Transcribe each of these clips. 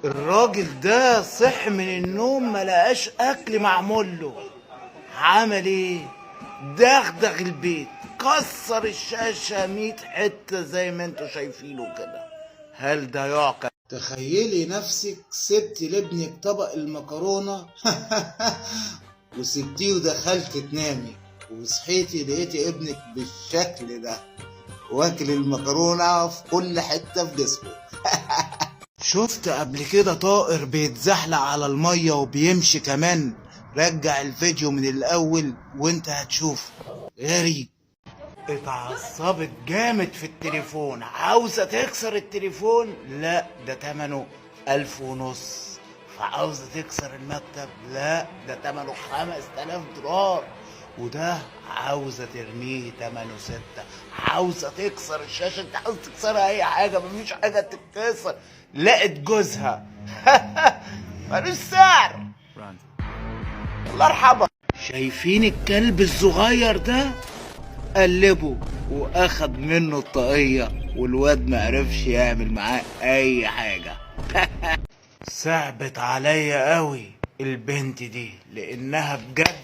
الراجل ده صح من النوم ما لقاش اكل معمول له. عمل ايه؟ دغدغ البيت، كسر الشاشة 100 حتة زي ما انتوا شايفينه كده. هل ده يعقل؟ تخيلي نفسك سبتي لابنك طبق المكرونة وسبتيه ودخلت تنامي، وصحيتي لقيتي ابنك بالشكل ده واكل المكرونة في كل حتة في جسمه. شفت قبل كده طائر بيتزحلق على المية وبيمشي كمان؟ رجع الفيديو من الاول وانت هتشوف. غريب. اتعصبت جامد في التليفون، عاوزة تكسر التليفون، لا ده تمنه 1500. فعاوزة تكسر المكتب، لا ده تمنه 5000 دولار. وده عاوزة ترميه تمنه 6. عاوزة تكسر الشاشة، انت عاوز تكسرها اي حاجة، مفيش حاجة تتكسر. لقت جوزها ملوش سعر، الله يرحمها. شايفين الكلب الصغير ده؟ قلبه واخد منه الطاقية، والواد معرفش يعمل معاه اي حاجة. صعبت عليا قوي البنت دي، لانها بجد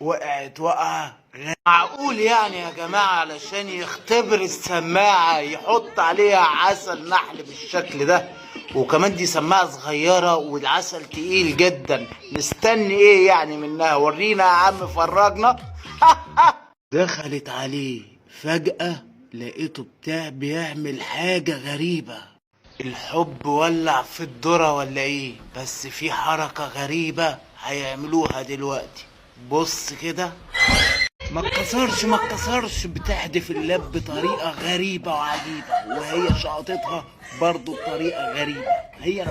وقعت وقعة. معقول يعني يا جماعة علشان يختبر السماعة يحط عليها عسل نحل بالشكل ده؟ وكمان دي سماعة صغيرة والعسل تقيل جدا. مستني ايه يعني منها؟ ورينا يا عم، فرجنا. دخلت عليه فجأة لقيته بيعمل حاجة غريبة. الحب ولع في الذرة ولا ايه؟ بس في حركة غريبة هيعملوها دلوقتي. بص كده، ما اتكسرش بتحدف اللاب بطريقة غريبة وعجيبة، وهي شقطتها برضو بطريقة غريبة. هي